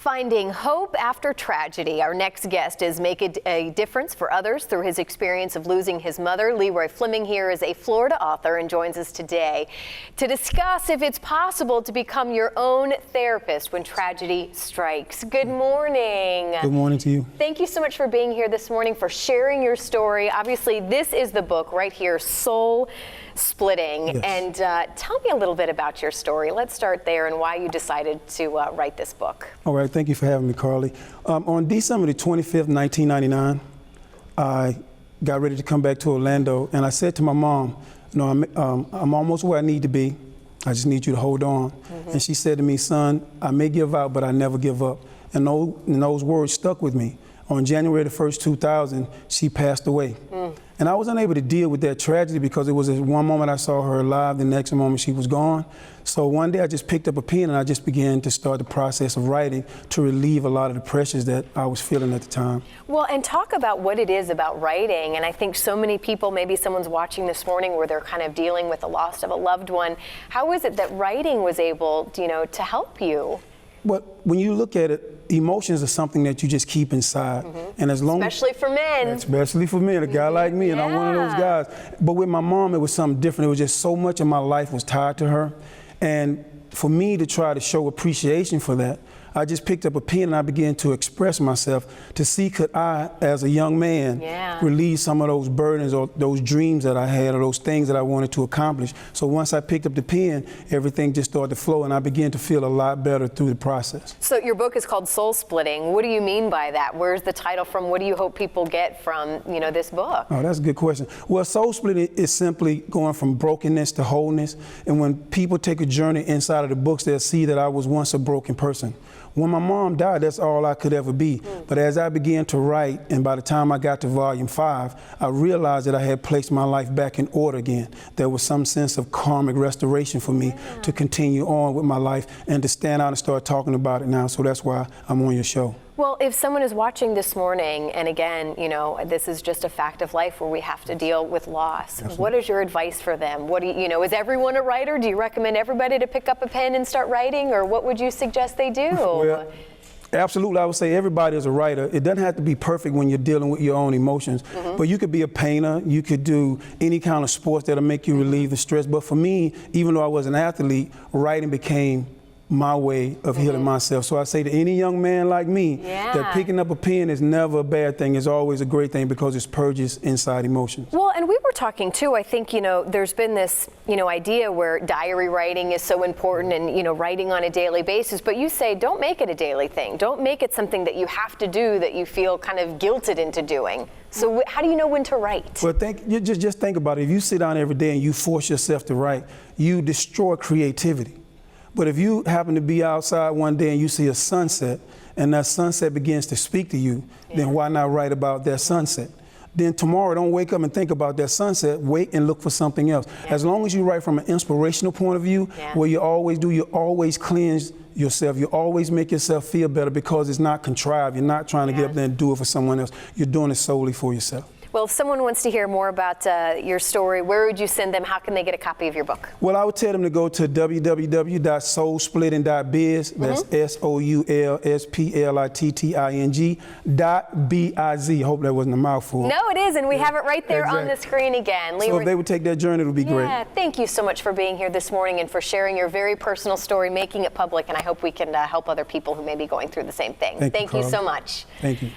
Finding hope after tragedy. Our next guest is making a difference for others through his experience of losing his mother. Leroy Fleming here is a Florida author and joins us today to discuss if it's possible to become your own therapist when tragedy strikes. Good morning. Good morning to you. Thank you so much for being here this morning, for sharing your story. Obviously, this is the book right here, Soul Splitting. Yes. And tell me a little bit about your story. Let's start there and why you decided to write this book. All right, thank you for having me, Carly. On December the 25th, 1999, I got ready to come back to Orlando, and I said to my mom, you know, I'm almost where I need to be. I just need you to hold on. And she said to me, son, I may give out, but I never give up. And those words stuck with me. On January the 1st, 2000, she passed away. And I was unable to deal with that tragedy because it was one moment I saw her alive, the next moment she was gone. So one day I just picked up a pen and I just began to start the process of writing to relieve a lot of the pressures that I was feeling at the time. Well, and talk about what it is about writing. And I think so many people, maybe someone's watching this morning where they're kind of dealing with the loss of a loved one. How is it that writing was able, to help you? But when you look at it, emotions are something that you just keep inside. And as long especially for men. Especially for men, a guy like me, and I'm one of those guys. But with my mom, it was something different. It was just so much of my life was tied to her. And for me to try to show appreciation for that, I just picked up a pen and I began to express myself to see could I, as a young man, relieve some of those burdens or those dreams that I had or those things that I wanted to accomplish. So once I picked up the pen, everything just started to flow and I began to feel a lot better through the process. So your book is called Soul Splitting. What do you mean by that? Where's the title from? What do you hope people get from, this book? Oh, that's a good question. Well, soul splitting is simply going from brokenness to wholeness. And when people take a journey inside of the books, they'll see that I was once a broken person. When my mom died, that's all I could ever be. But as I began to write, and by the time I got to volume 5, I realized that I had placed my life back in order again. There was some sense of karmic restoration for me to continue on with my life and to stand out and start talking about it now. So that's why I'm on your show. Well, if someone is watching this morning, and again, this is just a fact of life where we have to deal with loss. Absolutely. What is your advice for them? What do is everyone a writer? Do you recommend everybody to pick up a pen and start writing, or what would you suggest they do? Well, absolutely, I would say everybody is a writer. It doesn't have to be perfect when you're dealing with your own emotions, but you could be a painter, you could do any kind of sports that'll make you relieve the stress. But for me, even though I was an athlete, writing became my way of healing myself. So I say to any young man like me that picking up a pen is never a bad thing. It's always a great thing because it purges inside emotions. Well, and we were talking too, I think, there's been this, idea where diary writing is so important and, writing on a daily basis, but you say don't make it a daily thing. Don't make it something that you have to do that you feel kind of guilted into doing. So how do you know when to write? Well, just think about it. If you sit down every day and you force yourself to write, you destroy creativity. But if you happen to be outside one day and you see a sunset, and that sunset begins to speak to you, then why not write about that sunset? Then tomorrow, don't wake up and think about that sunset. Wait and look for something else. As long as you write from an inspirational point of view, what you always do, you always cleanse yourself. You always make yourself feel better because it's not contrived. You're not trying to get up there and do it for someone else. You're doing it solely for yourself. Well, if someone wants to hear more about your story, where would you send them? How can they get a copy of your book? Well, I would tell them to go to www.soulsplitting.biz. That's SOULSPLITTING.biz. Hope that wasn't a mouthful. No, it is, and we have it right there on the screen again. So if they would take that journey, it would be great. Yeah, thank you so much for being here this morning and for sharing your very personal story, making it public, and I hope we can help other people who may be going through the same thing. Thank you so much. Thank you.